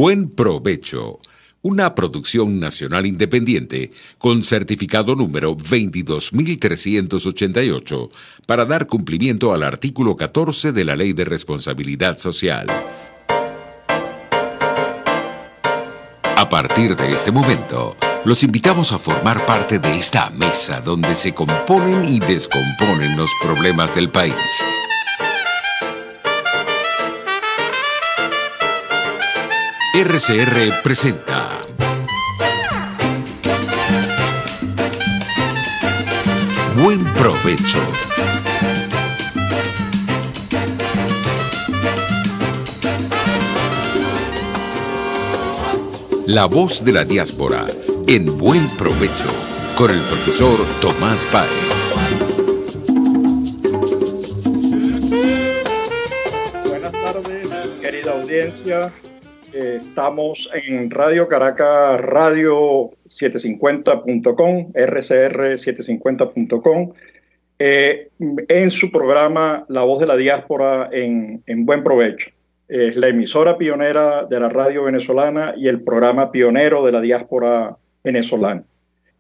Buen Provecho, una producción nacional independiente con certificado número 22388 para dar cumplimiento al artículo 14 de la Ley de Responsabilidad Social. A partir de este momento, los invitamos a formar parte de esta mesa donde se componen y descomponen los problemas del país. RCR presenta Buen Provecho. La voz de la diáspora en Buen Provecho con el profesor Tomás Páez. Buenas tardes, querida audiencia. Estamos en Radio Caracas, Radio 750.com, rcr750.com, en su programa La Voz de la Diáspora en Buen Provecho. Es la emisora pionera de la radio venezolana y el programa pionero de la diáspora venezolana.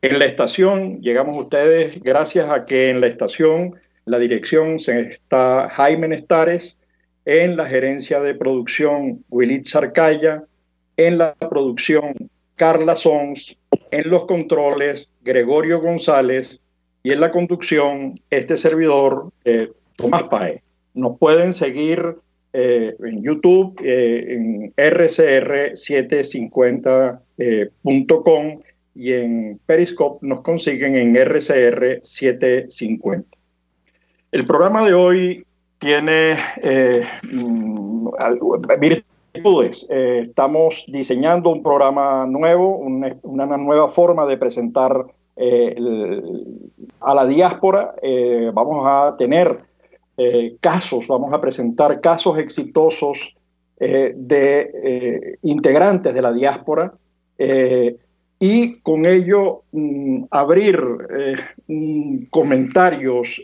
En la estación llegamos a ustedes gracias a que en la estación la dirección está Jaime Nestares, en la gerencia de producción Willy Zarcaya, en la producción Carla Sons, en los controles Gregorio González y en la conducción este servidor Tomás Páez. Nos pueden seguir en YouTube, en rcr750.com y en Periscope nos consiguen en rcr750. El programa de hoy tiene virtudes. Estamos diseñando un programa nuevo, una nueva forma de presentar a la diáspora. Vamos a tener vamos a presentar casos exitosos de integrantes de la diáspora y con ello abrir comentarios,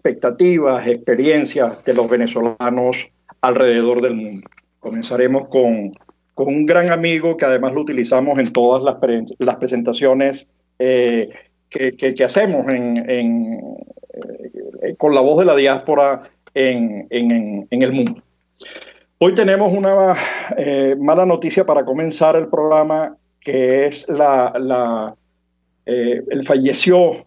expectativas, experiencias de los venezolanos alrededor del mundo. Comenzaremos con un gran amigo que además lo utilizamos en todas las presentaciones que hacemos con la voz de la diáspora en el mundo. Hoy tenemos una mala noticia para comenzar el programa, que es falleció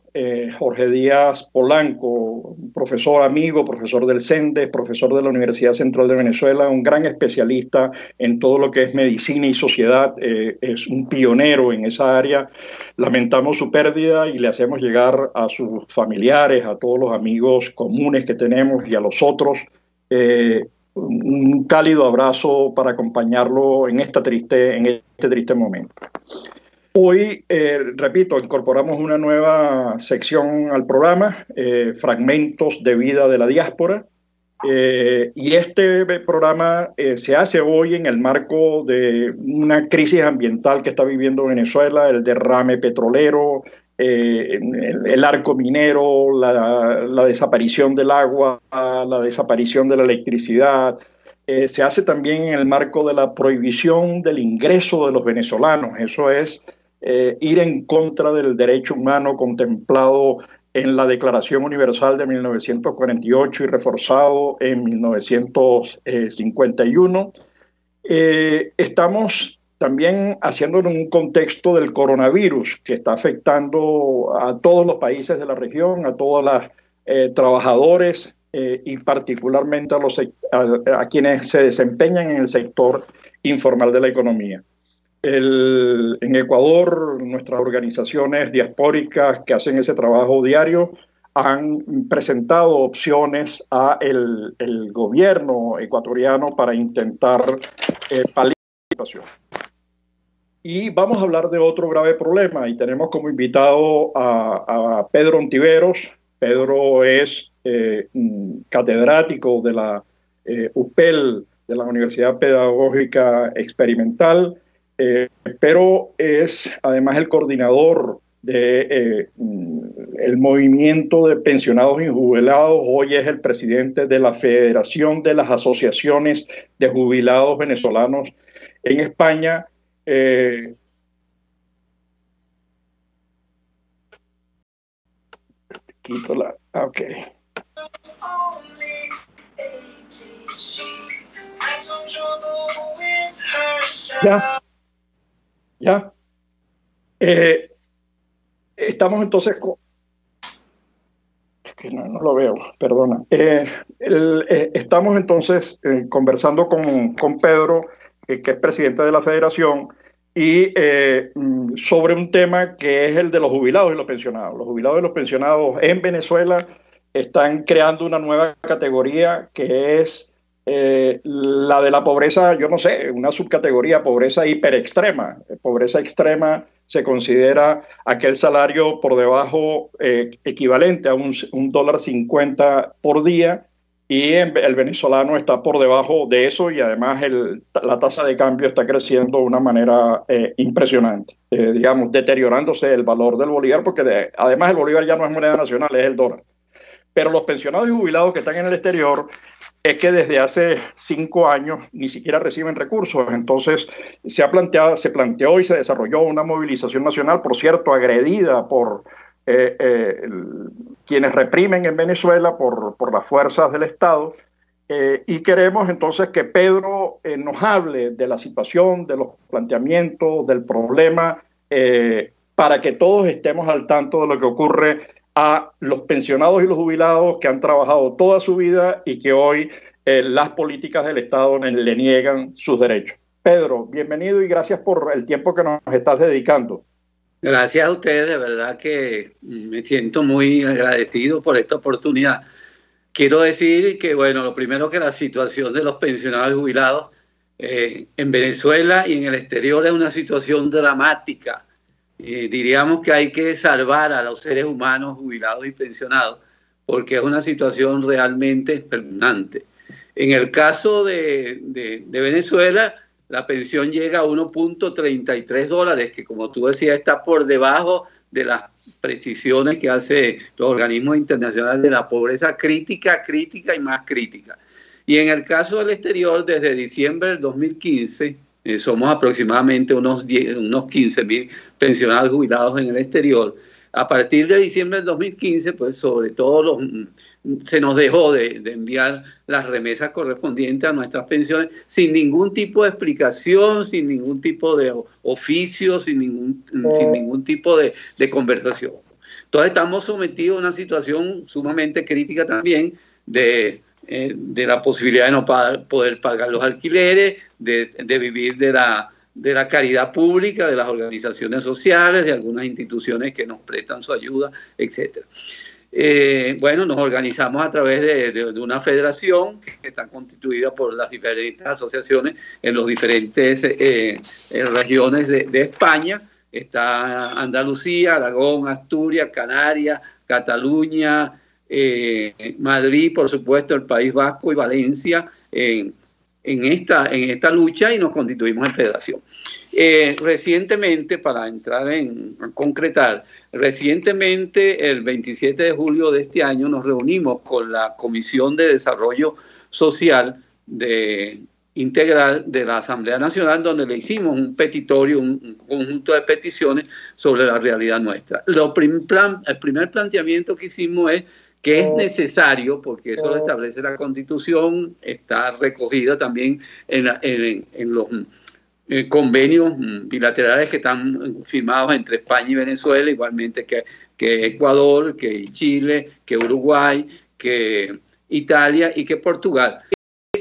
Jorge Díaz Polanco, profesor amigo, profesor del CENDES, profesor de la Universidad Central de Venezuela, un gran especialista en todo lo que es medicina y sociedad, es un pionero en esa área. Lamentamos su pérdida y le hacemos llegar a sus familiares, a todos los amigos comunes que tenemos y a los otros un cálido abrazo para acompañarlo en este triste momento. Hoy, repito, incorporamos una nueva sección al programa, Fragmentos de Vida de la Diáspora, y este programa se hace hoy en el marco de una crisis ambiental que está viviendo Venezuela, el derrame petrolero, el arco minero, la desaparición del agua, la desaparición de la electricidad. Se hace también en el marco de la prohibición del ingreso de los venezolanos, eso es ir en contra del derecho humano contemplado en la Declaración Universal de 1948 y reforzado en 1951. Estamos también haciéndolo en un contexto del coronavirus que está afectando a todos los países de la región, a todos los trabajadores y particularmente a quienes se desempeñan en el sector informal de la economía. En Ecuador, nuestras organizaciones diaspóricas que hacen ese trabajo diario han presentado opciones a el gobierno ecuatoriano para intentar paliar la situación. Y vamos a hablar de otro grave problema y tenemos como invitado a Pedro Ontiveros. Pedro es catedrático de la UPEL, de la Universidad Pedagógica Experimental, pero es además el coordinador del movimiento de pensionados y jubilados. Hoy es el presidente de la Federación de las Asociaciones de Jubilados Venezolanos en España. Quito la... Ok. Ya, ya. Estamos entonces con... Es que no lo veo, perdona. Estamos entonces conversando con Pedro, que es presidente de la federación, y sobre un tema que es el de los jubilados y los pensionados. Los jubilados y los pensionados en Venezuela están creando una nueva categoría que es la de la pobreza, yo no sé, una subcategoría, pobreza hiperextrema. Pobreza extrema se considera aquel salario por debajo, equivalente a un $1.50 por día, y el venezolano está por debajo de eso, y además la tasa de cambio está creciendo de una manera impresionante, digamos, deteriorándose el valor del bolívar, porque además el bolívar ya no es moneda nacional, es el dólar. Pero los pensionados y jubilados que están en el exterior es que desde hace 5 años ni siquiera reciben recursos. Entonces se planteó y se desarrolló una movilización nacional, por cierto, agredida por quienes reprimen en Venezuela, por las fuerzas del Estado. Y queremos entonces que Pedro nos hable de la situación, de los planteamientos, del problema, para que todos estemos al tanto de lo que ocurre a los pensionados y los jubilados que han trabajado toda su vida y que hoy las políticas del Estado le niegan sus derechos. Pedro, bienvenido y gracias por el tiempo que nos estás dedicando. Gracias a ustedes, de verdad que me siento muy agradecido por esta oportunidad. Quiero decir que, bueno, lo primero, que la situación de los pensionados y jubilados en Venezuela y en el exterior es una situación dramática. Diríamos que hay que salvar a los seres humanos jubilados y pensionados, porque es una situación realmente espeluznante. En el caso de Venezuela, la pensión llega a $1.33, que, como tú decías, está por debajo de las precisiones que hace los organismos internacionales de la pobreza crítica, crítica y más crítica. Y en el caso del exterior, desde diciembre del 2015, somos aproximadamente unos 15.000 pensionados jubilados en el exterior. A partir de diciembre del 2015, pues sobre todo se nos dejó de enviar las remesas correspondientes a nuestras pensiones sin ningún tipo de explicación, sin ningún tipo de oficio, sin ningún tipo de conversación. Entonces estamos sometidos a una situación sumamente crítica también de la posibilidad de no poder pagar los alquileres, de vivir de la caridad pública, de las organizaciones sociales, de algunas instituciones que nos prestan su ayuda, etc. Bueno, nos organizamos a través de una federación que está constituida por las diferentes asociaciones en las diferentes regiones de España. Está Andalucía, Aragón, Asturias, Canarias, Cataluña, Madrid, por supuesto, el País Vasco y Valencia en esta lucha, y nos constituimos en federación. Recientemente, para entrar a concretar, recientemente, el 27 de julio de este año, nos reunimos con la Comisión de Desarrollo Social Integral de la Asamblea Nacional, donde le hicimos un petitorio, un conjunto de peticiones sobre la realidad nuestra. El primer planteamiento que hicimos es que es necesario, porque eso lo establece la Constitución, está recogida también en los convenios bilaterales que están firmados entre España y Venezuela, igualmente que Ecuador, que Chile, que Uruguay, que Italia y que Portugal.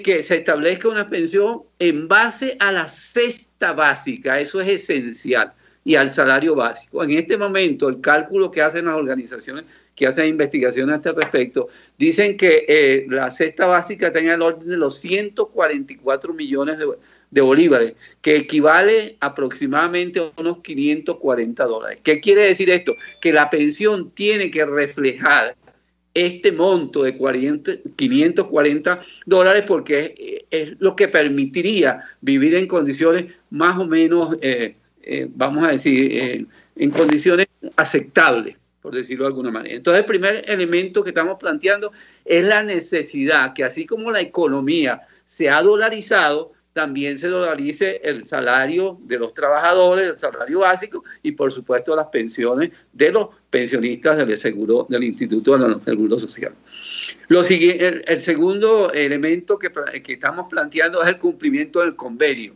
Que se establezca una pensión en base a la cesta básica, eso es esencial, y al salario básico. En este momento, el cálculo que hacen las organizaciones que hacen investigaciones a este respecto, dicen que la cesta básica está en el orden de los 144 millones de bolívares, que equivale aproximadamente a unos $540. ¿Qué quiere decir esto? Que la pensión tiene que reflejar este monto de $540, porque es lo que permitiría vivir en condiciones más o menos, vamos a decir, en condiciones aceptables, por decirlo de alguna manera. Entonces, el primer elemento que estamos planteando es la necesidad que, así como la economía se ha dolarizado, también se dolarice el salario de los trabajadores, el salario básico y por supuesto las pensiones de los pensionistas del Instituto de la Seguro Social. El segundo elemento que estamos planteando es el cumplimiento del convenio.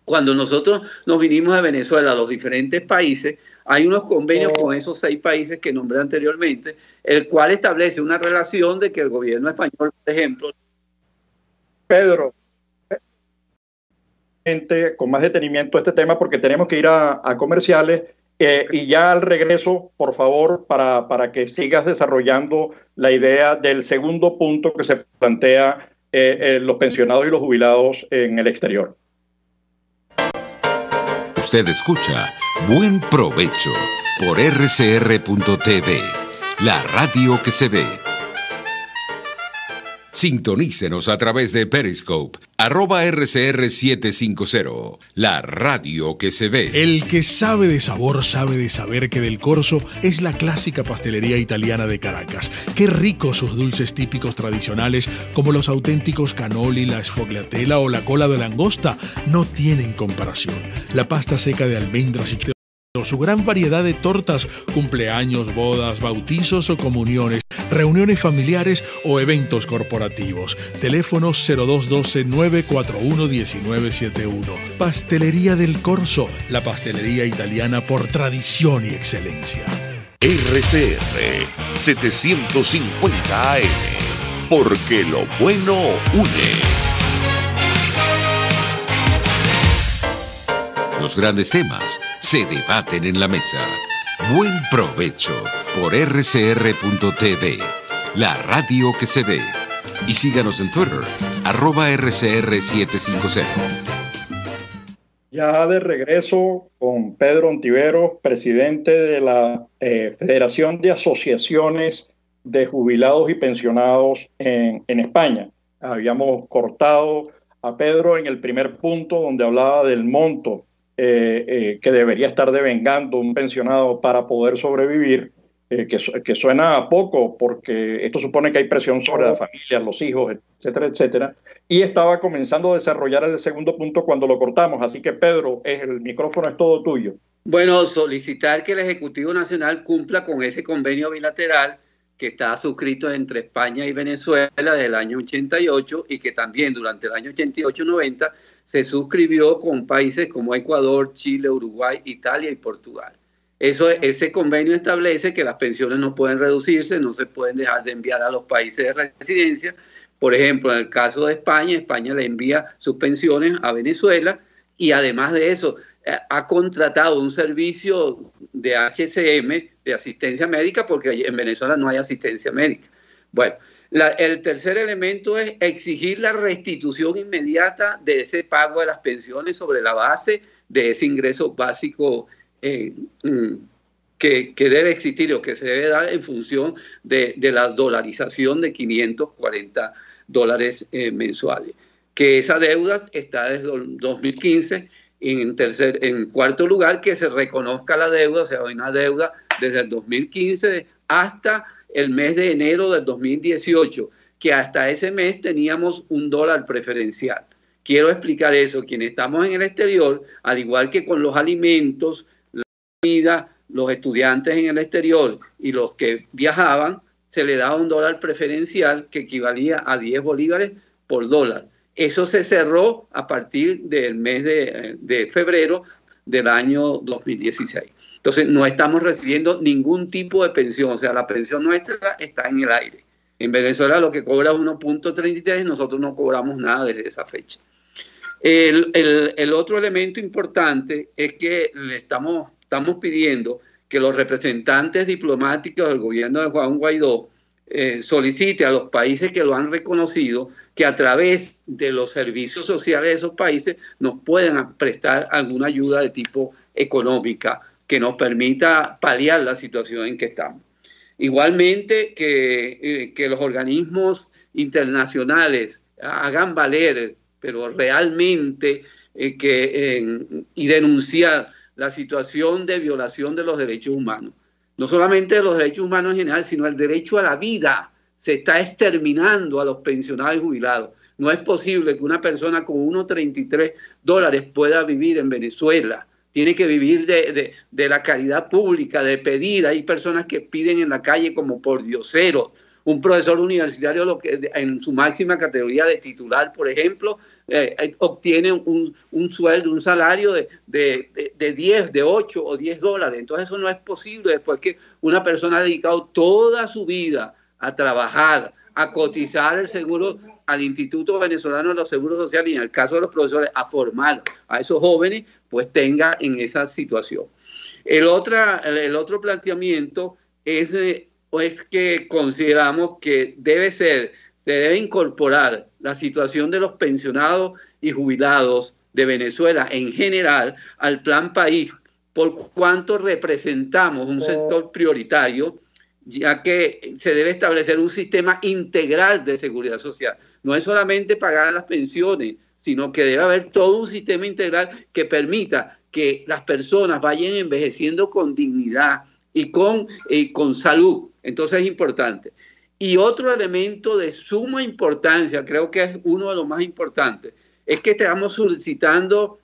Cuando nosotros nos vinimos de Venezuela a los diferentes países, hay unos convenios con esos 6 países que nombré anteriormente, el cual establece una relación de que el gobierno español, por ejemplo... Pedro, con más detenimiento este tema porque tenemos que ir a comerciales y ya al regreso, por favor, para que sigas desarrollando la idea del segundo punto que se plantea los pensionados y los jubilados en el exterior. Usted escucha Buen Provecho por rcr.tv, la radio que se ve. Sintonícenos a través de Periscope, @RCR750, la radio que se ve. El que sabe de sabor sabe de saber que Del Corso es la clásica pastelería italiana de Caracas. Qué ricos sus dulces típicos tradicionales, como los auténticos cannoli, la sfogliatella o la cola de langosta, no tienen comparación. La pasta seca de almendras y su gran variedad de tortas, cumpleaños, bodas, bautizos o comuniones, reuniones familiares o eventos corporativos. Teléfono 0212-941-1971. Pastelería Del Corso, la pastelería italiana por tradición y excelencia. RCR 750 AM, porque lo bueno une. Los grandes temas se debaten en la mesa. Buen Provecho por rcr.tv, la radio que se ve. Y síganos en Twitter, @RCR750. Ya de regreso con Pedro Ontiveros, presidente de la Federación de Asociaciones de Jubilados y Pensionados en España. Habíamos cortado a Pedro en el primer punto donde hablaba del monto que debería estar devengando un pensionado para poder sobrevivir, que suena a poco porque esto supone que hay presión sobre la familia, los hijos, etcétera, etcétera. Y estaba comenzando a desarrollar el segundo punto cuando lo cortamos. Así que, Pedro, el micrófono es todo tuyo. Bueno, solicitar que el Ejecutivo Nacional cumpla con ese convenio bilateral que está suscrito entre España y Venezuela desde el año 88 y que también durante el año 88-90 se suscribió con países como Ecuador, Chile, Uruguay, Italia y Portugal. Ese convenio establece que las pensiones no pueden reducirse, no se pueden dejar de enviar a los países de residencia. Por ejemplo, en el caso de España, España le envía sus pensiones a Venezuela y además de eso ha contratado un servicio de HCM, de asistencia médica, porque en Venezuela no hay asistencia médica. Bueno, el tercer elemento es exigir la restitución inmediata de ese pago de las pensiones sobre la base de ese ingreso básico que debe existir o que se debe dar en función de la dolarización de $540 mensuales. Que esa deuda está desde 2015. En cuarto lugar, que se reconozca la deuda, o sea, una deuda desde el 2015 hasta el mes de enero del 2018, que hasta ese mes teníamos $1 preferencial. Quiero explicar eso. Quienes estamos en el exterior, al igual que con los alimentos, la comida, los estudiantes en el exterior y los que viajaban, se le daba $1 preferencial que equivalía a 10 bolívares por dólar. Eso se cerró a partir del mes de febrero del año 2016. Entonces, no estamos recibiendo ningún tipo de pensión. O sea, la pensión nuestra está en el aire. En Venezuela lo que cobra 1.33, nosotros no cobramos nada desde esa fecha. El otro elemento importante es que estamos pidiendo que los representantes diplomáticos del gobierno de Juan Guaidó solicite a los países que lo han reconocido que a través de los servicios sociales de esos países nos puedan prestar alguna ayuda de tipo económica que nos permita paliar la situación en que estamos. Igualmente que los organismos internacionales hagan valer, pero realmente y denunciar la situación de violación de los derechos humanos. No solamente de los derechos humanos en general, sino el derecho a la vida. Se está exterminando a los pensionados y jubilados. No es posible que una persona con unos $33 pueda vivir en Venezuela. Tiene que vivir de la caridad pública, de pedir. Hay personas que piden en la calle como por dioseros. Un profesor universitario en su máxima categoría de titular, por ejemplo, obtiene un sueldo, un salario de 10, de 8 o 10 dólares. Entonces eso no es posible después que una persona ha dedicado toda su vida a trabajar, a cotizar el seguro al Instituto Venezolano de los Seguros Sociales y en el caso de los profesores a formar a esos jóvenes, pues tenga en esa situación. El otro planteamiento es que consideramos que se debe incorporar la situación de los pensionados y jubilados de Venezuela en general al Plan País, por cuanto representamos un sector prioritario, ya que se debe establecer un sistema integral de seguridad social. No es solamente pagar las pensiones, sino que debe haber todo un sistema integral que permita que las personas vayan envejeciendo con dignidad y con salud. Entonces es importante. Y otro elemento de suma importancia, creo que es uno de los más importantes, es que estamos solicitando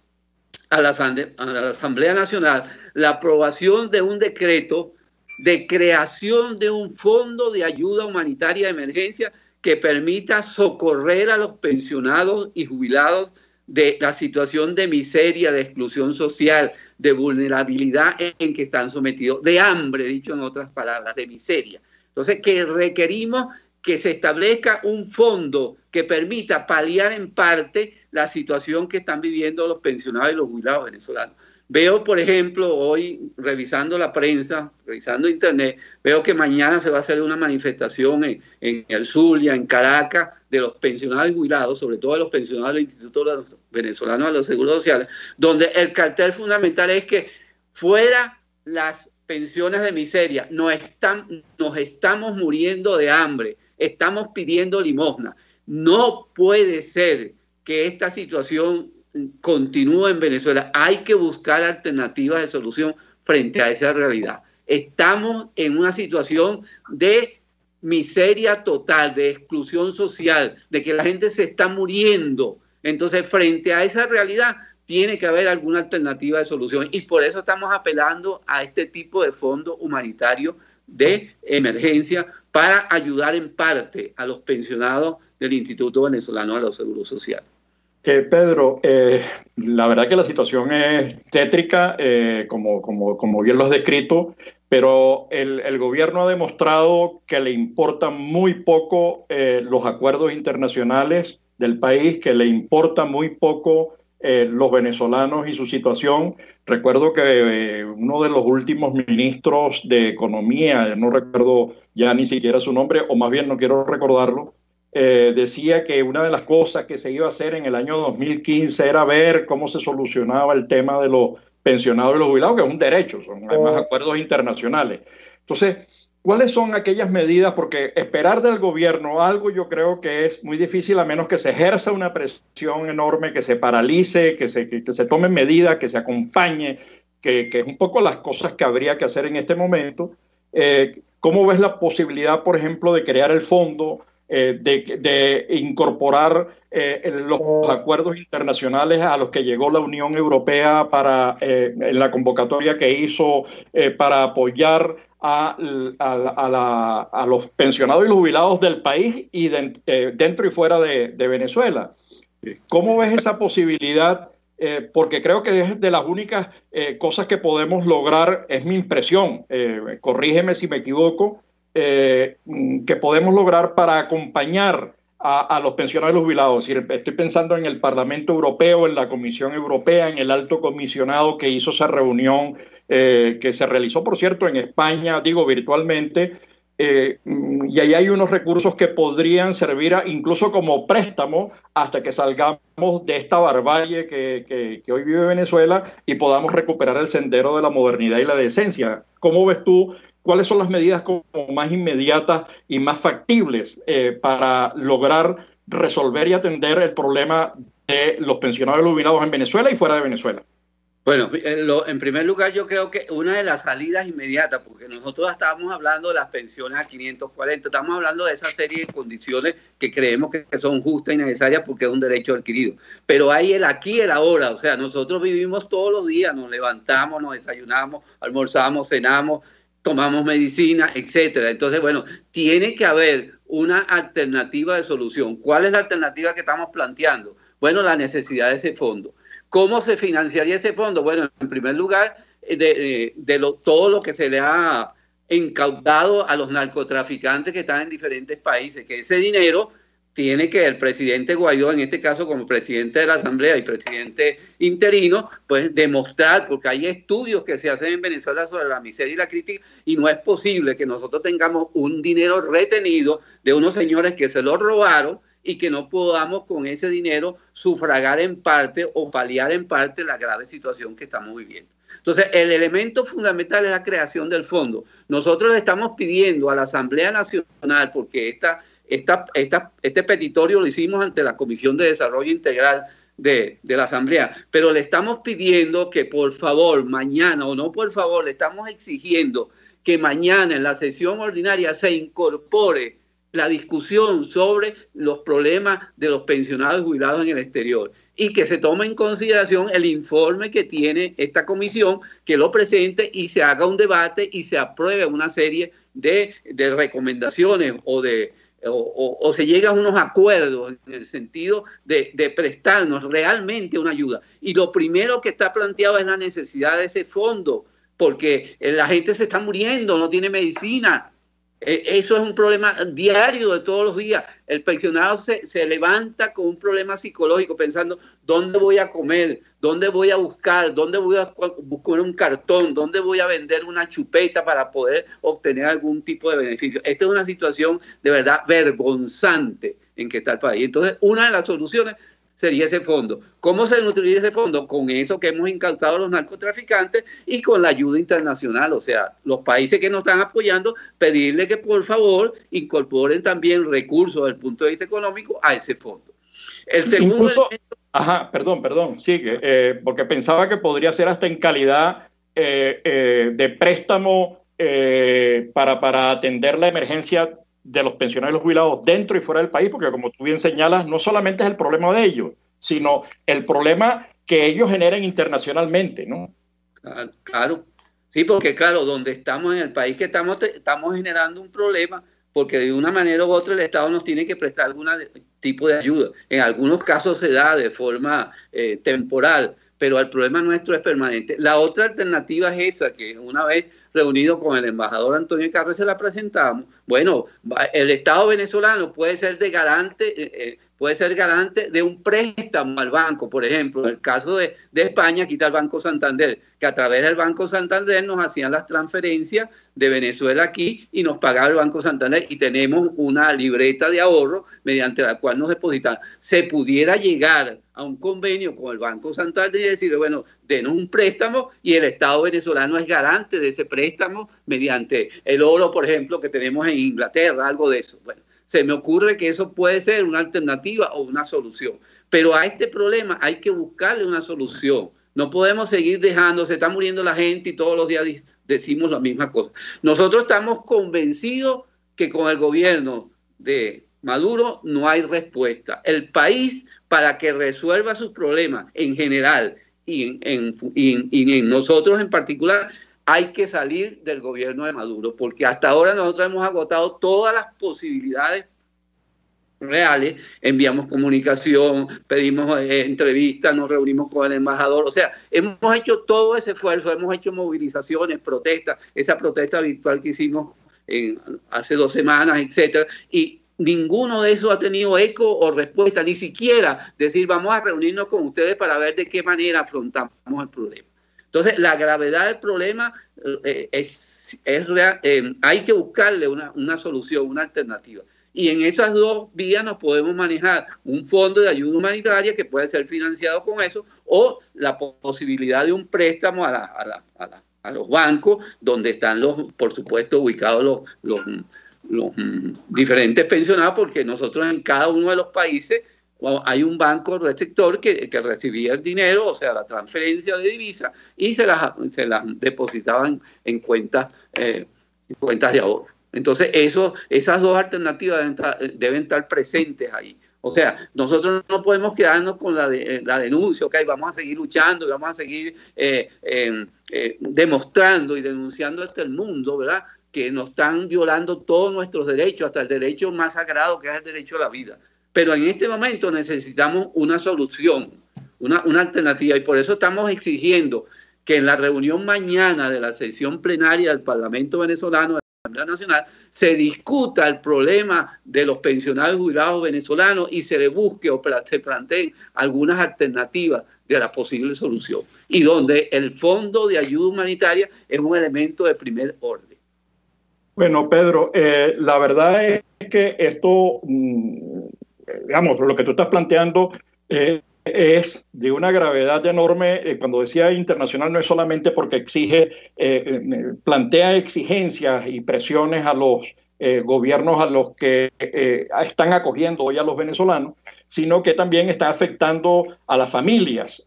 a la Asamblea Nacional la aprobación de un decreto de creación de un fondo de ayuda humanitaria de emergencia que permita socorrer a los pensionados y jubilados de la situación de miseria, de exclusión social, de vulnerabilidad en que están sometidos, de hambre, dicho en otras palabras, de miseria. Entonces, que requerimos que se establezca un fondo que permita paliar en parte la situación que están viviendo los pensionados y los jubilados venezolanos. Veo, por ejemplo, hoy revisando la prensa, revisando internet, veo que mañana se va a hacer una manifestación en el Zulia, en Caracas, de los pensionados y jubilados, sobre todo de los pensionados del Instituto Venezolano de los Seguros Sociales, donde el cartel fundamental es que fuera las pensiones de miseria, nos estamos muriendo de hambre, estamos pidiendo limosna. No puede ser que esta situación continúe en Venezuela. Hay que buscar alternativas de solución frente a esa realidad. Estamos en una situación de miseria total, de exclusión social, de que la gente se está muriendo. Entonces, frente a esa realidad, tiene que haber alguna alternativa de solución y por eso estamos apelando a este tipo de fondo humanitario de emergencia para ayudar en parte a los pensionados del Instituto Venezolano de los Seguros Sociales. Pedro, la verdad que la situación es tétrica, como bien lo has descrito, pero el gobierno ha demostrado que le importan muy poco los acuerdos internacionales del país, que le importa muy poco los venezolanos y su situación. Recuerdo que uno de los últimos ministros de Economía, no recuerdo ya ni siquiera su nombre, o más bien no quiero recordarlo, decía que una de las cosas que se iba a hacer en el año 2015 era ver cómo se solucionaba el tema de los pensionados y los jubilados, que es un derecho, son además acuerdos internacionales. Entonces, ¿cuáles son aquellas medidas? Porque esperar del gobierno algo yo creo que es muy difícil a menos que se ejerza una presión enorme, que se paralice, que se tomen medidas, que se acompañe, que es un poco las cosas que habría que hacer en este momento. ¿Cómo ves la posibilidad, por ejemplo, de crear el fondo, de incorporar los acuerdos internacionales a los que llegó la Unión Europea en la convocatoria que hizo para apoyar a los pensionados y los jubilados del país y dentro y fuera de Venezuela? ¿Cómo ves esa posibilidad? Porque creo que es de las únicas cosas que podemos lograr, es mi impresión, corrígeme si me equivoco, que podemos lograr para acompañar a los pensionados y los jubilados. Es decir, estoy pensando en el Parlamento Europeo, en la Comisión Europea, en el alto comisionado que hizo esa reunión que se realizó, por cierto, en España, digo, virtualmente, y ahí hay unos recursos que podrían servir incluso como préstamo hasta que salgamos de esta barbarie que hoy vive Venezuela y podamos recuperar el sendero de la modernidad y la decencia. ¿Cómo ves tú? ¿Cuáles son las medidas como más inmediatas y más factibles para lograr resolver y atender el problema de los pensionados y los jubilados en Venezuela y fuera de Venezuela? Bueno, en primer lugar, yo creo que una de las salidas inmediatas, porque nosotros estábamos hablando de las pensiones a 540, estamos hablando de esa serie de condiciones que creemos que son justas y necesarias porque es un derecho adquirido. Pero hay el aquí y el ahora, o sea, nosotros vivimos todos los días, nos levantamos, nos desayunamos, almorzamos, cenamos, tomamos medicina, etcétera. Entonces, bueno, tiene que haber una alternativa de solución. ¿Cuál es la alternativa que estamos planteando? Bueno, la necesidad de ese fondo. ¿Cómo se financiaría ese fondo? Bueno, en primer lugar, todo lo que se le ha incautado a los narcotraficantes que están en diferentes países, que ese dinero tiene que el presidente Guaidó, en este caso como presidente de la Asamblea y presidente interino, pues demostrar, porque hay estudios que se hacen en Venezuela sobre la miseria y la crítica, y no es posible que nosotros tengamos un dinero retenido de unos señores que se lo robaron y que no podamos con ese dinero sufragar en parte o paliar en parte la grave situación que estamos viviendo. Entonces, el elemento fundamental es la creación del fondo. Nosotros le estamos pidiendo a la Asamblea Nacional, porque este petitorio lo hicimos ante la Comisión de Desarrollo Integral de la Asamblea, pero le estamos pidiendo que por favor mañana, o no por favor, le estamos exigiendo que mañana en la sesión ordinaria se incorpore la discusión sobre los problemas de los pensionados y jubilados en el exterior y que se tome en consideración el informe que tiene esta comisión, que lo presente y se haga un debate y se apruebe una serie de recomendaciones o se llega a unos acuerdos en el sentido de prestarnos realmente una ayuda. Y lo primero que está planteado es la necesidad de ese fondo, porque la gente se está muriendo, no tiene medicina. Eso es un problema diario de todos los días. El pensionado se levanta con un problema psicológico pensando ¿dónde voy a comer? ¿Dónde voy a buscar? ¿Dónde voy a buscar un cartón? ¿Dónde voy a vender una chupeta para poder obtener algún tipo de beneficio? Esta es una situación de verdad vergonzante en que está el país. Entonces, una de las soluciones sería ese fondo. ¿Cómo se nutriría ese fondo? Con eso que hemos incautado a los narcotraficantes y con la ayuda internacional. O sea, los países que nos están apoyando, pedirle que por favor incorporen también recursos desde el punto de vista económico a ese fondo. El segundo incluso, perdón, sigue, porque pensaba que podría ser hasta en calidad de préstamo para atender la emergencia de los pensionados y los jubilados dentro y fuera del país, porque como tú bien señalas, no solamente es el problema de ellos, sino el problema que ellos generan internacionalmente, ¿no? Claro, sí, porque claro, donde estamos en el país que estamos generando un problema, porque de una manera u otra el Estado nos tiene que prestar algún tipo de ayuda. En algunos casos se da de forma temporal, pero el problema nuestro es permanente. La otra alternativa es esa, que una vez reunido con el embajador Antonio Carro se la presentamos. Bueno, el Estado venezolano puede ser garante de un préstamo al banco. Por ejemplo, en el caso de España, aquí está el Banco Santander, que a través del Banco Santander nos hacían las transferencias de Venezuela aquí y nos pagaba el Banco Santander y tenemos una libreta de ahorro mediante la cual nos depositan. Se pudiera llegar a un convenio con el Banco Santander y decir, bueno, denos un préstamo y el Estado venezolano es garante de ese préstamo mediante el oro, por ejemplo, que tenemos en Inglaterra, algo de eso. Bueno, se me ocurre que eso puede ser una alternativa o una solución. Pero a este problema hay que buscarle una solución. No podemos seguir dejando, se está muriendo la gente y todos los días decimos la misma cosa. Nosotros estamos convencidos que con el gobierno de Maduro no hay respuesta. El país, para que resuelva sus problemas en general y en nosotros en particular, hay que salir del gobierno de Maduro, porque hasta ahora nosotros hemos agotado todas las posibilidades reales, enviamos comunicación, pedimos entrevistas, nos reunimos con el embajador, o sea, hemos hecho todo ese esfuerzo, hemos hecho movilizaciones, protestas, esa protesta virtual que hicimos hace 2 semanas, etcétera, y ninguno de esos ha tenido eco o respuesta, ni siquiera decir vamos a reunirnos con ustedes para ver de qué manera afrontamos el problema. Entonces, la gravedad del problema es real, hay que buscarle una solución, una alternativa. Y en esas 2 vías nos podemos manejar un fondo de ayuda humanitaria que puede ser financiado con eso o la posibilidad de un préstamo a los bancos donde están, por supuesto, ubicados los diferentes pensionados, porque nosotros en cada uno de los países hay un banco receptor que recibía el dinero, o sea, la transferencia de divisa, y se las depositaban en cuentas de ahorro. Entonces, esas dos alternativas deben estar presentes ahí. O sea, nosotros no podemos quedarnos con la denuncia, ok, vamos a seguir luchando y vamos a seguir demostrando y denunciando hasta el mundo, ¿verdad?, que nos están violando todos nuestros derechos, hasta el derecho más sagrado, que es el derecho a la vida. Pero en este momento necesitamos una solución, una alternativa, y por eso estamos exigiendo que en la reunión mañana de la sesión plenaria del Parlamento venezolano, de la Asamblea Nacional, se discuta el problema de los pensionados y jubilados venezolanos y se le busque o se planteen algunas alternativas de la posible solución, y donde el Fondo de Ayuda Humanitaria es un elemento de primer orden. Bueno, Pedro, la verdad es que esto, digamos, lo que tú estás planteando es de una gravedad enorme. Cuando decía internacional, no es solamente porque plantea exigencias y presiones a los gobiernos a los que están acogiendo hoy a los venezolanos, sino que también está afectando a las familias,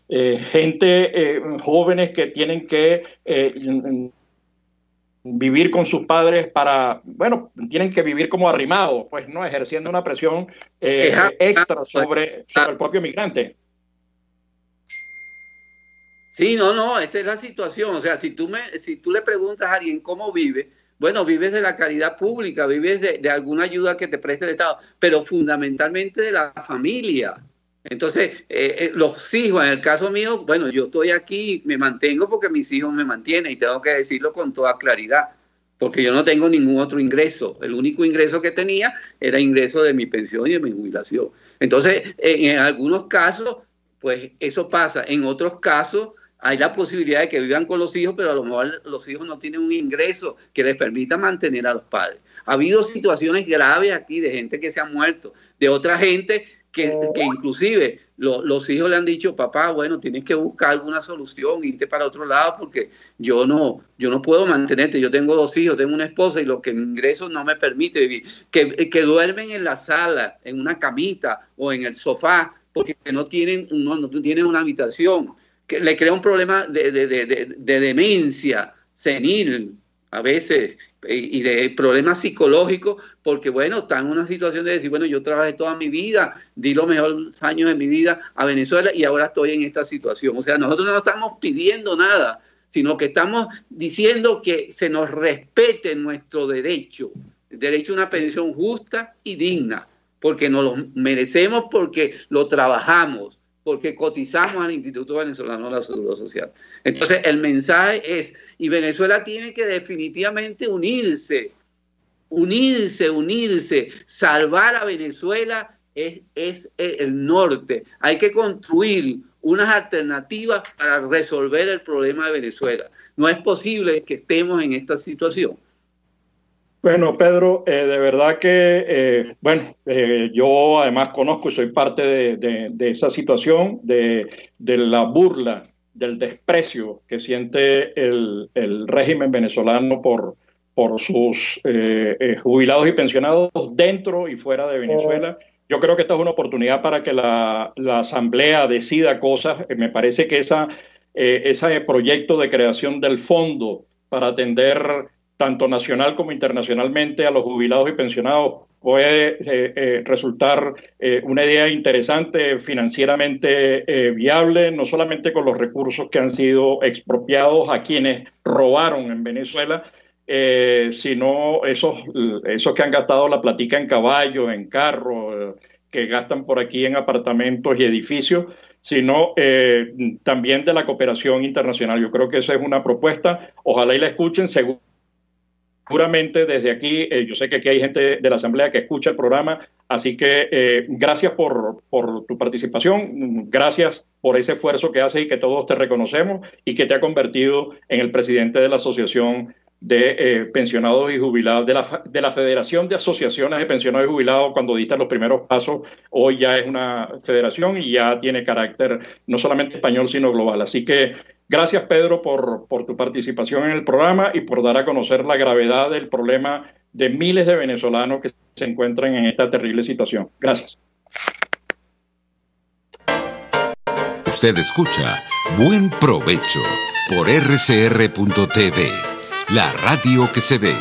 gente, jóvenes que tienen que vivir con sus padres tienen que vivir como arrimados, pues, ¿no? Ejerciendo una presión extra sobre el propio migrante. Sí, no, esa es la situación. O sea, si tú le preguntas a alguien cómo vive, bueno, vives de la caridad pública, vives de alguna ayuda que te preste el Estado, pero fundamentalmente de la familia. Entonces, los hijos, en el caso mío, bueno, yo estoy aquí, me mantengo porque mis hijos me mantienen, y tengo que decirlo con toda claridad, porque yo no tengo ningún otro ingreso. El único ingreso que tenía era ingreso de mi pensión y de mi jubilación. Entonces, en algunos casos, pues eso pasa. En otros casos, hay la posibilidad de que vivan con los hijos, pero a lo mejor los hijos no tienen un ingreso que les permita mantener a los padres. Ha habido situaciones graves aquí de gente que se ha muerto, de otra gente que inclusive los hijos le han dicho: papá, bueno, tienes que buscar alguna solución, irte para otro lado, porque yo no puedo mantenerte. Yo tengo 2 hijos, tengo una esposa, y lo que mi ingreso no me permite vivir. Que duermen en la sala, en una camita o en el sofá, porque no tienen una habitación, que le crea un problema de demencia senil a veces, y de problemas psicológicos, porque bueno, están en una situación de decir: bueno, yo trabajé toda mi vida, di los mejores años de mi vida a Venezuela y ahora estoy en esta situación. O sea, nosotros no estamos pidiendo nada, sino que estamos diciendo que se nos respete nuestro derecho, el derecho a una pensión justa y digna, porque nos lo merecemos, porque lo trabajamos, porque cotizamos al Instituto Venezolano de la Seguridad Social. Entonces, el mensaje es, y Venezuela tiene que definitivamente unirse. Salvar a Venezuela es el norte. Hay que construir unas alternativas para resolver el problema de Venezuela. No es posible que estemos en esta situación. Bueno, Pedro, de verdad que, yo además conozco y soy parte de esa situación, de la burla, del desprecio que siente el régimen venezolano por sus jubilados y pensionados dentro y fuera de Venezuela. Yo creo que esta es una oportunidad para que la Asamblea decida cosas. Me parece que ese proyecto de creación del fondo para atender tanto nacional como internacionalmente a los jubilados y pensionados puede resultar una idea interesante, financieramente viable, no solamente con los recursos que han sido expropiados a quienes robaron en Venezuela, sino esos que han gastado la platica en caballos, en carros, que gastan por aquí en apartamentos y edificios, sino también de la cooperación internacional. Yo creo que esa es una propuesta. Ojalá y la escuchen. Seguramente desde aquí, yo sé que aquí hay gente de la Asamblea que escucha el programa, así que gracias por tu participación, gracias por ese esfuerzo que haces y que todos te reconocemos, y que te ha convertido en el presidente de la Asociación de Pensionados y Jubilados, de la Federación de Asociaciones de Pensionados y Jubilados. Cuando diste los primeros pasos, hoy ya es una federación y ya tiene carácter no solamente español, sino global. Así que gracias, Pedro, por tu participación en el programa y por dar a conocer la gravedad del problema de miles de venezolanos que se encuentran en esta terrible situación. Gracias. Usted escucha Buen Provecho por rcr.tv, la radio que se ve.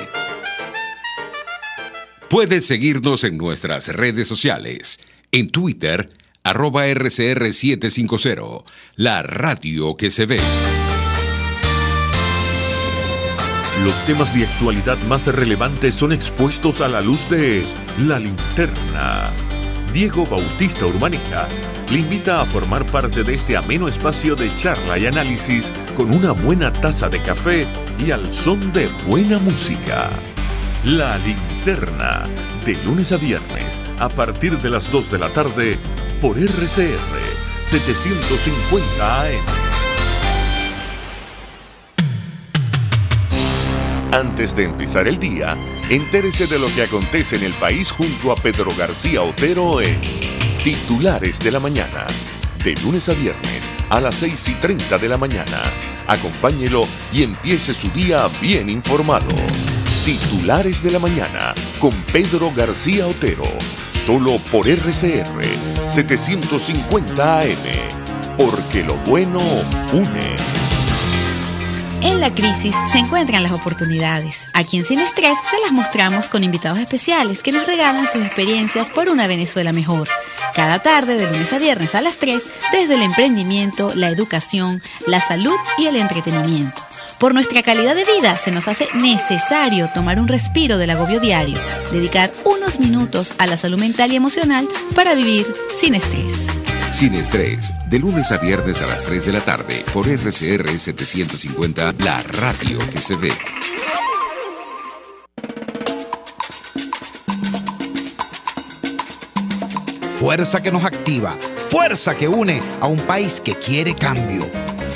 Puede seguirnos en nuestras redes sociales. En Twitter, @RCR750, la radio que se ve. Los temas de actualidad más relevantes son expuestos a la luz de La Linterna. Diego Bautista Urbaneja le invita a formar parte de este ameno espacio de charla y análisis con una buena taza de café y al son de buena música. La Linterna, de lunes a viernes, a partir de las 2 de la tarde, por RCR 750 AM. Antes de empezar el día, entérese de lo que acontece en el país junto a Pedro García Otero en Titulares de la Mañana, de lunes a viernes a las 6:30 de la mañana. Acompáñelo y empiece su día bien informado. Titulares de la Mañana con Pedro García Otero, solo por RCR 750 AM, porque lo bueno une. En la crisis se encuentran las oportunidades. Aquí en Sin Estrés se las mostramos con invitados especiales que nos regalan sus experiencias por una Venezuela mejor. Cada tarde, de lunes a viernes a las 3, desde el emprendimiento, la educación, la salud y el entretenimiento. Por nuestra calidad de vida se nos hace necesario tomar un respiro del agobio diario, dedicar unos minutos a la salud mental y emocional para vivir sin estrés. Sin Estrés, de lunes a viernes a las 3 de la tarde, por RCR 750, la radio que se ve. Fuerza que nos activa, fuerza que une a un país que quiere cambio.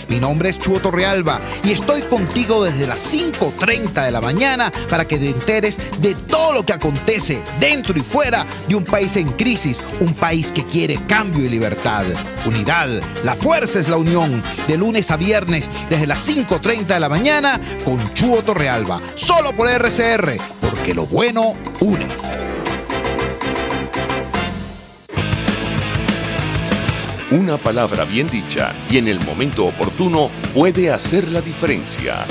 Mi nombre es Chuo Torrealba y estoy contigo desde las 5:30 de la mañana para que te enteres de todo lo que acontece dentro y fuera de un país en crisis, un país que quiere cambio y libertad. Unidad, la fuerza es la unión. De lunes a viernes desde las 5:30 de la mañana con Chuo Torrealba, solo por RCR, porque lo bueno une. Una palabra bien dicha y en el momento oportuno puede hacer la diferencia.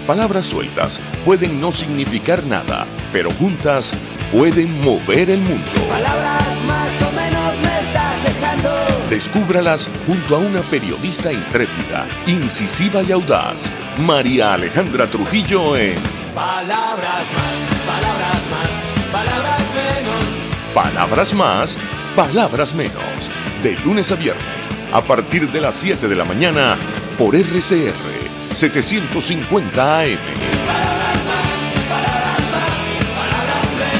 Palabras sueltas pueden no significar nada, pero juntas pueden mover el mundo. Palabras más o menos me estás dejando. Descúbralas junto a una periodista intrépida, incisiva y audaz, María Alejandra Trujillo en Palabras más, palabras más, palabras menos. Palabras más, palabras menos. De lunes a viernes, a partir de las 7 de la mañana, por RCR 750 AM. Palabras más, palabras menos.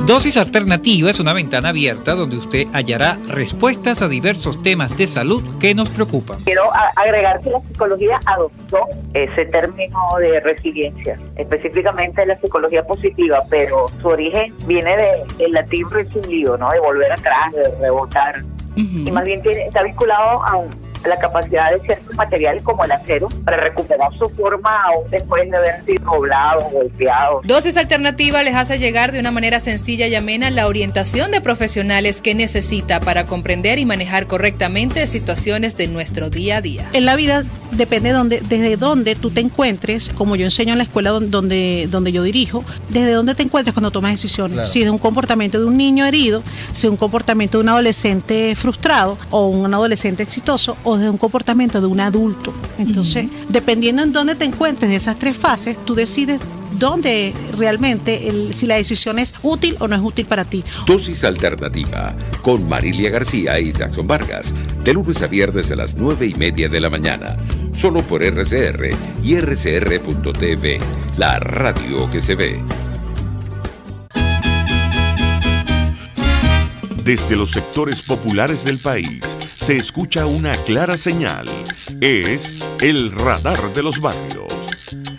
Dosis Alternativa es una ventana abierta donde usted hallará respuestas a diversos temas de salud que nos preocupan. Quiero agregar que la psicología adoptó ese término de resiliencia, específicamente la psicología positiva, pero su origen viene del latín resilio, ¿no? De volver atrás, de rebotar. Y más bien está vinculado a la capacidad de ciertos materiales como el acero para recuperar su forma aún después de haber sido doblado, golpeado. Dosis Alternativa les hace llegar de una manera sencilla y amena la orientación de profesionales que necesita para comprender y manejar correctamente situaciones de nuestro día a día. En la vida depende desde dónde tú te encuentres, como yo enseño en la escuela donde yo dirijo, desde dónde te encuentres cuando tomas decisiones. Claro. Si es un comportamiento de un niño herido, si es un comportamiento de un adolescente frustrado o un adolescente exitoso, o de un comportamiento de un adulto. Entonces, dependiendo en dónde te encuentres de esas tres fases, tú decides dónde realmente, si la decisión es útil o no es útil para ti. Dosis Alternativa, con Marilia García y Jackson Vargas, de lunes a viernes a las 9:30 de la mañana, solo por RCR y RCR.tv, la radio que se ve. Desde los sectores populares del país se escucha una clara señal. Es el radar de los barrios.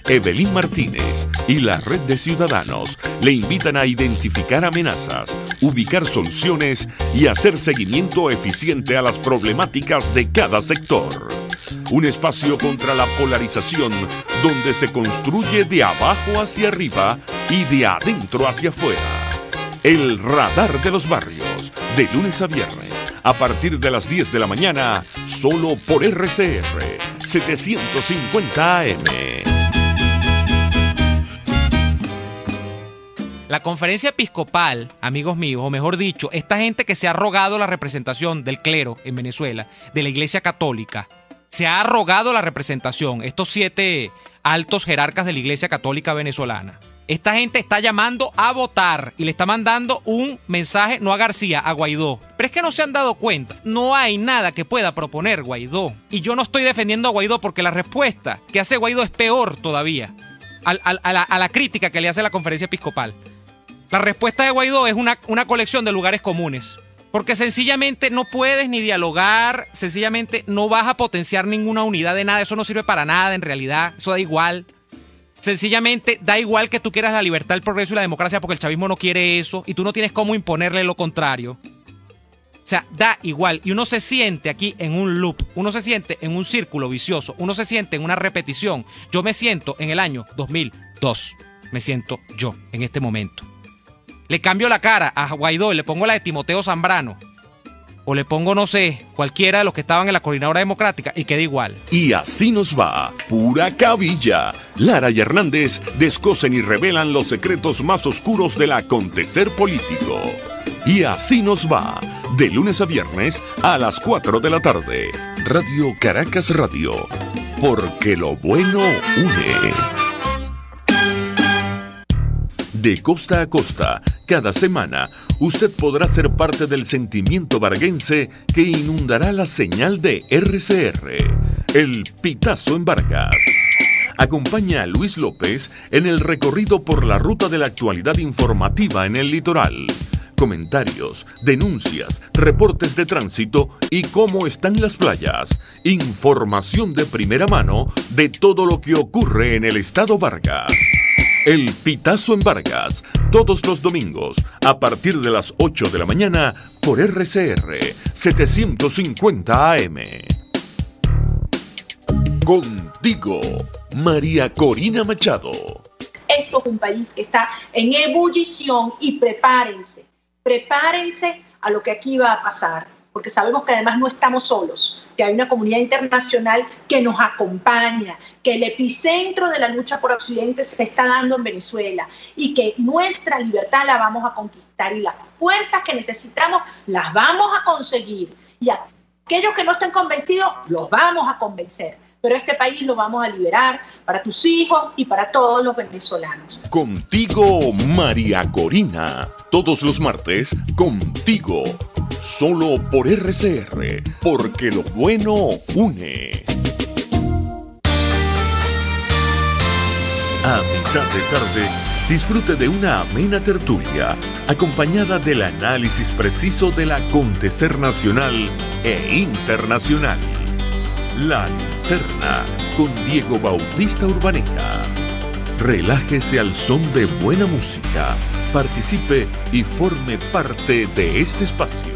Evelyn Martínez y la red de ciudadanos le invitan a identificar amenazas, ubicar soluciones y hacer seguimiento eficiente a las problemáticas de cada sector. Un espacio contra la polarización donde se construye de abajo hacia arriba y de adentro hacia afuera. El Radar de los Barrios, de lunes a viernes, a partir de las 10 de la mañana, solo por RCR 750 AM. La conferencia episcopal, amigos míos, o mejor dicho, esta gente que se ha arrogado la representación del clero en Venezuela, de la Iglesia Católica, se ha arrogado la representación, estos 7 altos jerarcas de la Iglesia Católica venezolana. Esta gente está llamando a votar y le está mandando un mensaje, no a García, a Guaidó. Pero es que no se han dado cuenta, no hay nada que pueda proponer Guaidó. Y yo no estoy defendiendo a Guaidó porque la respuesta que hace Guaidó es peor todavía a la crítica que le hace la conferencia episcopal. La respuesta de Guaidó es una colección de lugares comunes. Porque sencillamente no puedes ni dialogar, sencillamente no vas a potenciar ninguna unidad de nada, eso no sirve para nada en realidad, eso da igual. Sencillamente da igual que tú quieras la libertad, el progreso y la democracia porque el chavismo no quiere eso y tú no tienes cómo imponerle lo contrario. O sea, da igual y uno se siente aquí en un loop, uno se siente en un círculo vicioso, uno se siente en una repetición. Yo me siento en el año 2002, me siento yo en este momento. Le cambio la cara a Guaidó y le pongo la de Timoteo Zambrano. O le pongo, no sé, cualquiera de los que estaban en la Coordinadora Democrática y queda igual. Y así nos va, pura cabilla. Lara y Hernández descosen y revelan los secretos más oscuros del acontecer político. Y así nos va, de lunes a viernes a las 4 de la tarde. Radio Caracas Radio, porque lo bueno une. De costa a costa, cada semana, usted podrá ser parte del sentimiento varguense que inundará la señal de RCR, el Pitazo en Vargas. Acompaña a Luis López en el recorrido por la ruta de la actualidad informativa en el litoral. Comentarios, denuncias, reportes de tránsito y cómo están las playas. Información de primera mano de todo lo que ocurre en el estado Vargas. El Pitazo en Vargas, todos los domingos, a partir de las 8 de la mañana, por RCR 750 AM. Contigo, María Corina Machado. Esto es un país que está en ebullición y prepárense a lo que aquí va a pasar, porque sabemos que además no estamos solos, que hay una comunidad internacional que nos acompaña, que el epicentro de la lucha por Occidente se está dando en Venezuela y que nuestra libertad la vamos a conquistar y las fuerzas que necesitamos las vamos a conseguir. Y aquellos que no estén convencidos, los vamos a convencer. Pero este país lo vamos a liberar para tus hijos y para todos los venezolanos. Contigo, María Corina. Todos los martes, contigo. Solo por RCR, porque lo bueno une. A mitad de tarde, disfrute de una amena tertulia, acompañada del análisis preciso del acontecer nacional e internacional. La Linterna, con Diego Bautista Urbaneja. Relájese al son de buena música, participe y forme parte de este espacio.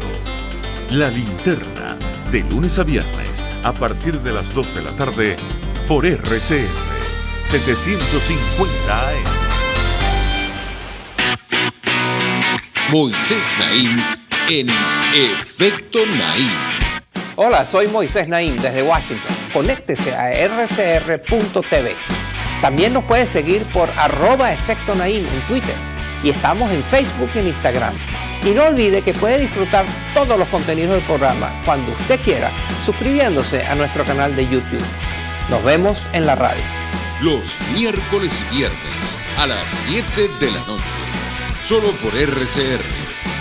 La Linterna, de lunes a viernes, a partir de las 2 de la tarde, por RCR 750 AM. Moisés Naim en Efecto Naim. Hola, soy Moisés Naim desde Washington. Conéctese a rcr.tv. También nos puede seguir por @Efecto Naim en Twitter. Y estamos en Facebook y en Instagram. Y no olvide que puede disfrutar todos los contenidos del programa cuando usted quiera, suscribiéndose a nuestro canal de YouTube. Nos vemos en la radio. Los miércoles y viernes a las 7 de la noche. Solo por RCR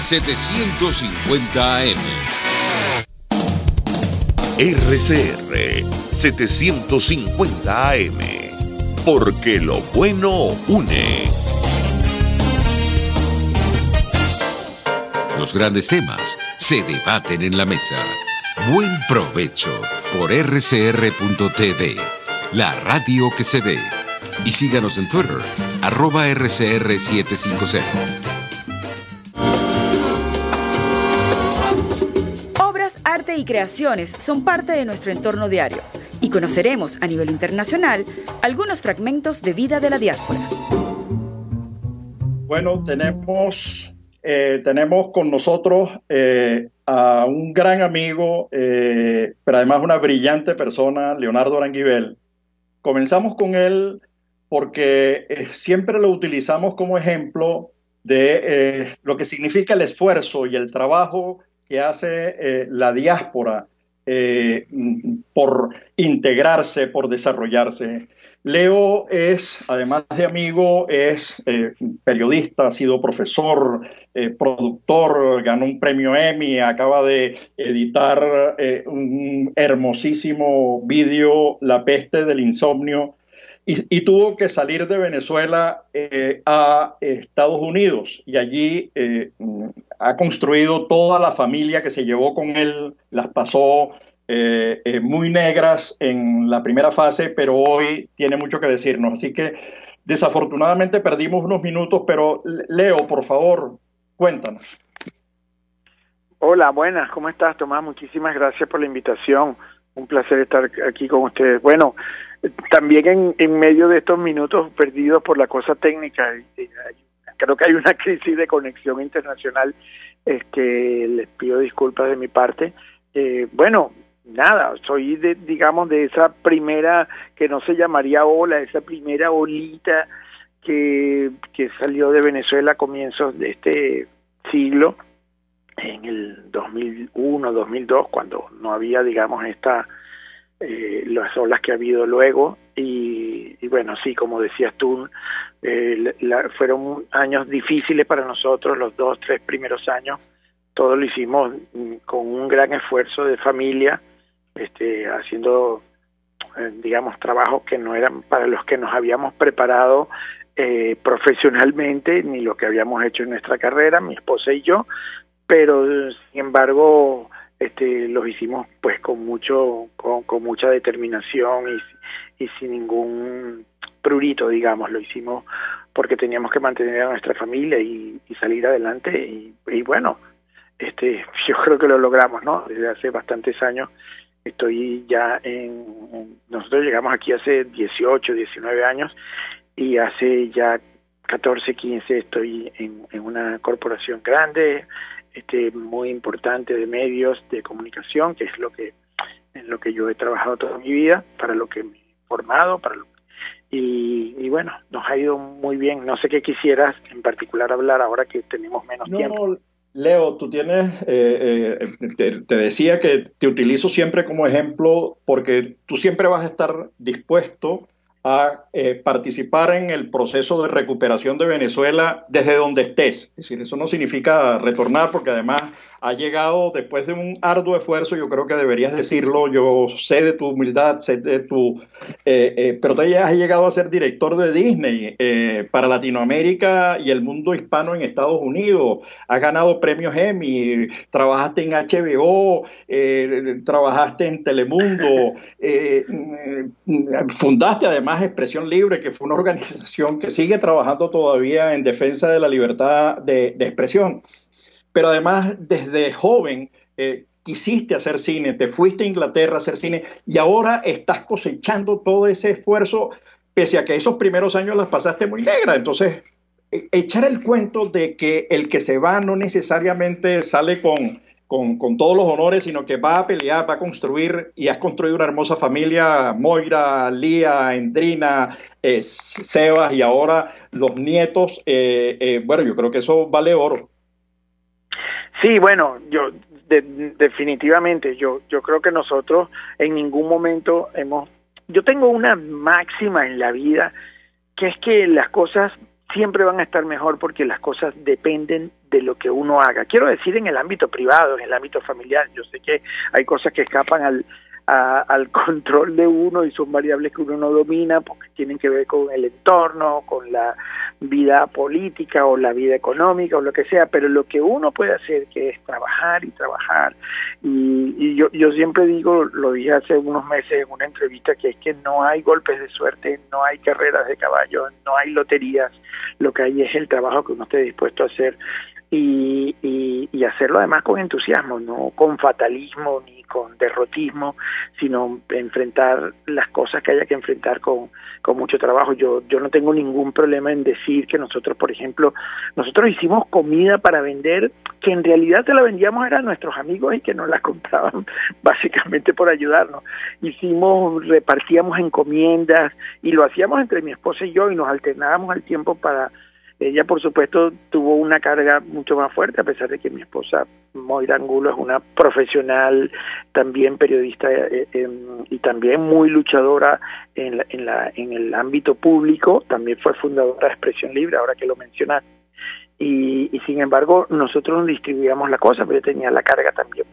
750 AM. RCR 750 AM. Porque lo bueno une. Los grandes temas se debaten en la mesa. Buen provecho por rcr.tv, la radio que se ve. Y síganos en Twitter, @RCR750. Obras, arte y creaciones son parte de nuestro entorno diario y conoceremos a nivel internacional algunos fragmentos de vida de la diáspora. Bueno, tenemos con nosotros a un gran amigo, pero además una brillante persona, Leonardo Aranguibel. Comenzamos con él porque siempre lo utilizamos como ejemplo de lo que significa el esfuerzo y el trabajo que hace la diáspora por integrarse, por desarrollarse. Leo es, además de amigo, es periodista, ha sido profesor, productor, ganó un premio Emmy, acaba de editar un hermosísimo vídeo, La peste del insomnio, y tuvo que salir de Venezuela a Estados Unidos, y allí ha construido toda la familia que se llevó con él, las pasó muy negras en la primera fase, pero hoy tiene mucho que decirnos. Así que desafortunadamente perdimos unos minutos, pero Leo, por favor, cuéntanos. Hola, buenas, ¿cómo estás, Tomás? Muchísimas gracias por la invitación. Un placer estar aquí con ustedes. Bueno, también en medio de estos minutos perdidos por la cosa técnica, creo que hay una crisis de conexión internacional, les pido disculpas de mi parte. Bueno, nada, soy digamos de esa primera, que no se llamaría ola, esa primera olita que salió de Venezuela a comienzos de este siglo, en el 2001, 2002, cuando no había, digamos, las olas que ha habido luego, y bueno, sí, como decías tú, fueron años difíciles para nosotros, los 2-3 primeros años. Todo lo hicimos con un gran esfuerzo de familia, haciendo, digamos, trabajos que no eran para los que nos habíamos preparado profesionalmente, ni lo que habíamos hecho en nuestra carrera, mi esposa y yo, pero sin embargo los hicimos pues con mucha determinación y sin ningún prurito, digamos. Lo hicimos porque teníamos que mantener a nuestra familia y salir adelante, y bueno, yo creo que lo logramos, ¿no? Desde hace bastantes años estoy ya nosotros llegamos aquí hace 18, 19 años, y hace ya 14, 15 estoy en una corporación grande, muy importante, de medios de comunicación, que es en lo que yo he trabajado toda mi vida, para lo que me he formado, y bueno, nos ha ido muy bien. No sé qué quisieras en particular hablar ahora que tenemos menos tiempo. Leo, tú tienes, te decía que te utilizo siempre como ejemplo porque tú siempre vas a estar dispuesto a participar en el proceso de recuperación de Venezuela desde donde estés. Es decir, eso no significa retornar, porque además ha llegado después de un arduo esfuerzo. Yo creo que deberías decirlo. Yo sé de tu humildad, sé de tu... pero tú ya has llegado a ser director de Disney para Latinoamérica y el mundo hispano en Estados Unidos. Has ganado premios Emmy, trabajaste en HBO, trabajaste en Telemundo, fundaste además Expresión Libre, que fue una organización que sigue trabajando todavía en defensa de la libertad de expresión. Pero además, desde joven, quisiste hacer cine, te fuiste a Inglaterra a hacer cine, y ahora estás cosechando todo ese esfuerzo, pese a que esos primeros años las pasaste muy negras. Entonces, echar el cuento de que el que se va no necesariamente sale con todos los honores, sino que va a pelear, va a construir, y has construido una hermosa familia: Moira, Lía, Endrina, Sebas, y ahora los nietos. Bueno, yo creo que eso vale oro. Sí, bueno, definitivamente, yo creo que nosotros en ningún momento yo tengo una máxima en la vida, que es que las cosas siempre van a estar mejor porque las cosas dependen de lo que uno haga. Quiero decir, en el ámbito privado, en el ámbito familiar. Yo sé que hay cosas que escapan al control de uno y son variables que uno no domina porque tienen que ver con el entorno, con la vida política o la vida económica o lo que sea, pero lo que uno puede hacer, que es trabajar y trabajar, y yo siempre digo, lo dije hace unos meses en una entrevista, que es que no hay golpes de suerte, no hay carreras de caballo, no hay loterías, lo que hay es el trabajo que uno esté dispuesto a hacer y hacerlo además con entusiasmo, no con fatalismo ni con derrotismo, sino enfrentar las cosas que haya que enfrentar con mucho trabajo. Yo no tengo ningún problema en decir que nosotros, por ejemplo, nosotros hicimos comida para vender, que en realidad se la vendíamos eran nuestros amigos y que nos la compraban básicamente por ayudarnos. Repartíamos encomiendas y lo hacíamos entre mi esposa y yo, y nos alternábamos al tiempo para... Ella, por supuesto, tuvo una carga mucho más fuerte, a pesar de que mi esposa, Moira Angulo, es una profesional, también periodista y también muy luchadora en el ámbito público. También fue fundadora de Expresión Libre, ahora que lo mencionas. Y sin embargo, nosotros nos distribuíamos la cosa, pero yo tenía la carga también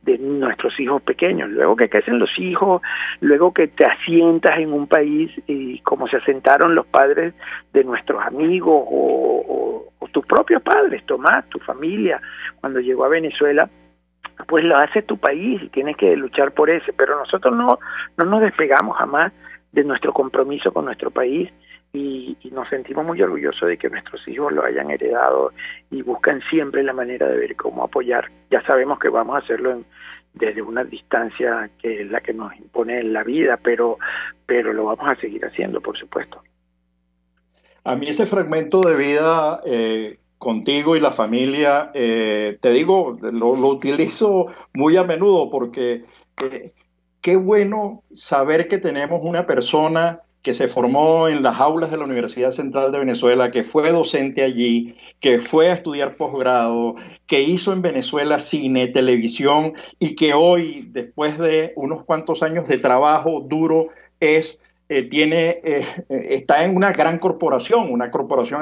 de nuestros hijos pequeños. Luego que crecen los hijos, luego que te asientas en un país y como se asentaron los padres de nuestros amigos o tus propios padres, Tomás, tu familia, cuando llegó a Venezuela, pues lo hace tu país y tienes que luchar por ese. Pero nosotros no nos despegamos jamás de nuestro compromiso con nuestro país. Y nos sentimos muy orgullosos de que nuestros hijos lo hayan heredado y buscan siempre la manera de ver cómo apoyar. Ya sabemos que vamos a hacerlo desde una distancia que es la que nos impone la vida, pero lo vamos a seguir haciendo, por supuesto. A mí ese fragmento de vida contigo y la familia, te digo, lo utilizo muy a menudo porque qué bueno saber que tenemos una persona que se formó en las aulas de la Universidad Central de Venezuela, que fue docente allí, que fue a estudiar posgrado, que hizo en Venezuela cine, televisión, y que hoy, después de unos cuantos años de trabajo duro, está en una gran corporación,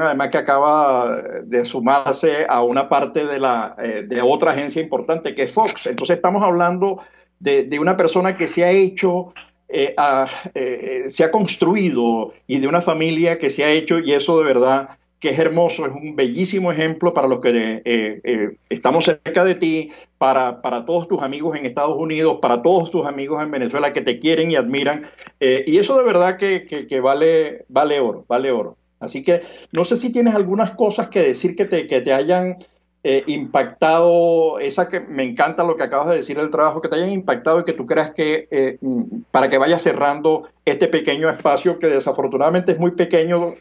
además que acaba de sumarse a una parte de otra agencia importante, que es Fox. Entonces estamos hablando de una persona que se ha hecho... se ha construido, y de una familia que se ha hecho, y eso de verdad que es hermoso, es un bellísimo ejemplo para los que estamos cerca de ti, para todos tus amigos en Estados Unidos, para todos tus amigos en Venezuela que te quieren y admiran, y eso de verdad que vale oro. Así que no sé si tienes algunas cosas que decir que te hayan impactado, que me encanta lo que acabas de decir, el trabajo, que te hayan impactado y que tú creas que para que vayas cerrando este pequeño espacio que desafortunadamente es muy pequeño,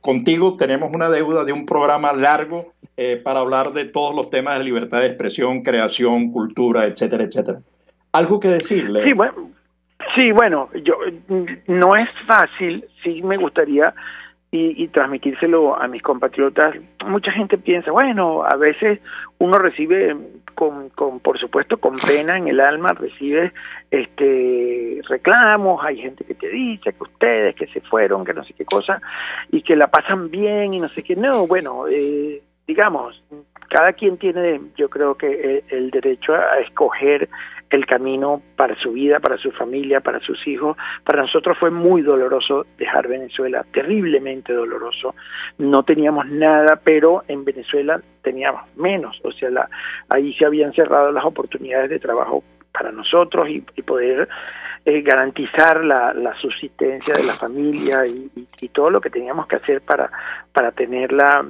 contigo tenemos una deuda de un programa largo para hablar de todos los temas de libertad de expresión, creación, cultura, etcétera, etcétera. ¿Algo que decirle? Sí, bueno, yo no es fácil, sí me gustaría y transmitírselo a mis compatriotas. Mucha gente piensa, bueno, a veces uno recibe por supuesto, con pena en el alma, recibe reclamos, hay gente que te dice que ustedes que se fueron, que no sé qué cosa, y que la pasan bien y no sé qué. No, bueno, digamos, cada quien tiene, yo creo que el derecho a escoger el camino para su vida, para su familia, para sus hijos. Para nosotros fue muy doloroso dejar Venezuela, terriblemente doloroso. No teníamos nada, pero en Venezuela teníamos menos. O sea, ahí se habían cerrado las oportunidades de trabajo para nosotros y poder garantizar la subsistencia de la familia y todo lo que teníamos que hacer para tenerla.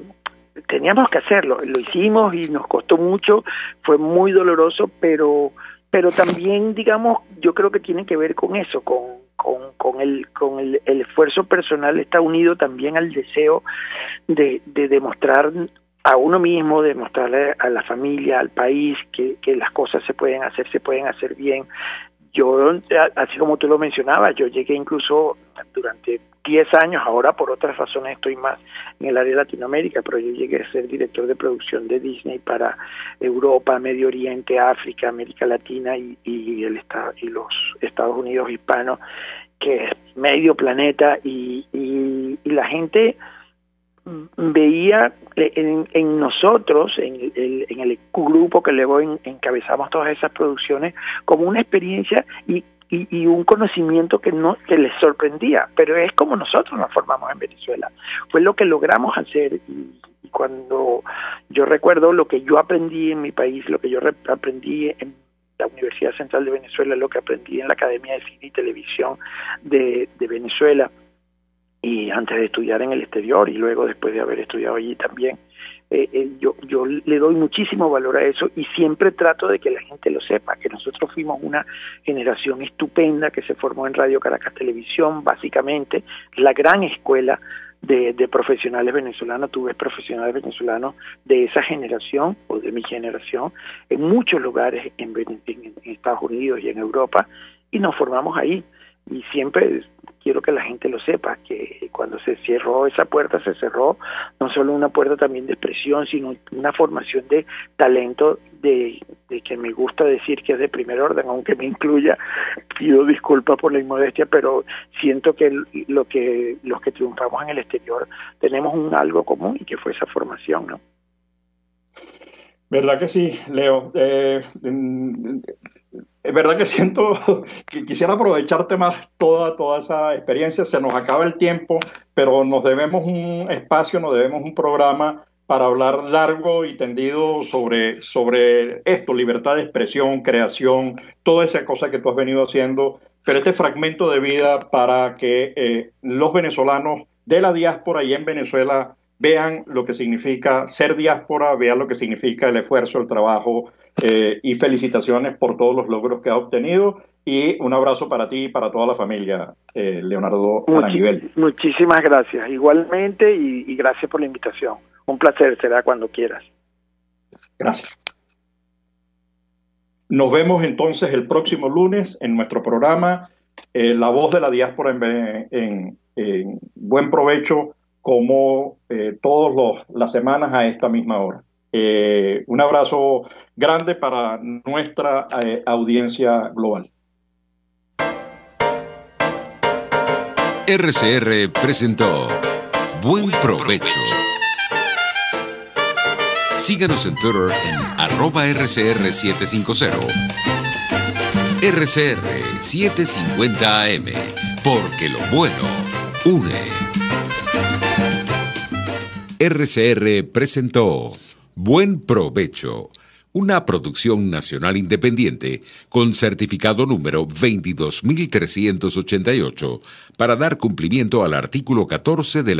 Teníamos que hacerlo, lo hicimos y nos costó mucho, fue muy doloroso, pero también, digamos, yo creo que tiene que ver con eso, con el esfuerzo personal, está unido también al deseo de demostrar a uno mismo, demostrarle a la familia, al país, que las cosas se pueden hacer bien. Yo, así como tú lo mencionabas, yo llegué incluso durante 10 años, ahora por otras razones estoy más en el área de Latinoamérica, pero yo llegué a ser director de producción de Disney para Europa, Medio Oriente, África, América Latina y los Estados Unidos hispanos, que es medio planeta, y la gente veía en nosotros, en el grupo que luego encabezamos todas esas producciones, como una experiencia y un conocimiento que les sorprendía, pero es como nosotros nos formamos en Venezuela, fue lo que logramos hacer. Y cuando yo recuerdo lo que yo aprendí en mi país, lo que yo aprendí en la Universidad Central de Venezuela, lo que aprendí en la Academia de Cine y Televisión de Venezuela, y antes de estudiar en el exterior y luego después de haber estudiado allí también, Yo le doy muchísimo valor a eso y siempre trato de que la gente lo sepa, que nosotros fuimos una generación estupenda que se formó en Radio Caracas Televisión, básicamente la gran escuela de profesionales venezolanos. Tú ves profesionales venezolanos de esa generación o de mi generación en muchos lugares en Estados Unidos y en Europa, y nos formamos ahí. Y siempre quiero que la gente lo sepa, que cuando se cerró esa puerta, se cerró no solo una puerta también de expresión, sino una formación de talento de que me gusta decir que es de primer orden, aunque me incluya, pido disculpas por la inmodestia, pero siento que los que triunfamos en el exterior tenemos algo común, y que fue esa formación, ¿no? ¿Verdad que sí, Leo? Es verdad que siento que quisiera aprovecharte más toda esa experiencia. Se nos acaba el tiempo, pero nos debemos un espacio, nos debemos un programa para hablar largo y tendido sobre esto, libertad de expresión, creación, toda esa cosa que tú has venido haciendo, pero este fragmento de vida para que los venezolanos de la diáspora y en Venezuela vean lo que significa ser diáspora, vean lo que significa el esfuerzo, el trabajo, y felicitaciones por todos los logros que has obtenido, y un abrazo para ti y para toda la familia, Leonardo Aranguibel. Muchísimas gracias, igualmente, y gracias por la invitación. Un placer, será cuando quieras. Gracias. Nos vemos entonces el próximo lunes en nuestro programa La Voz de la Diáspora en Buen Provecho, como todas las semanas a esta misma hora. Un abrazo grande para nuestra audiencia global. RCR presentó Buen Provecho. Síganos en Twitter en @RCR750. RCR 750 AM, porque lo bueno une. RCR presentó Buen Provecho, una producción nacional independiente con certificado número 22388 para dar cumplimiento al artículo 14 de la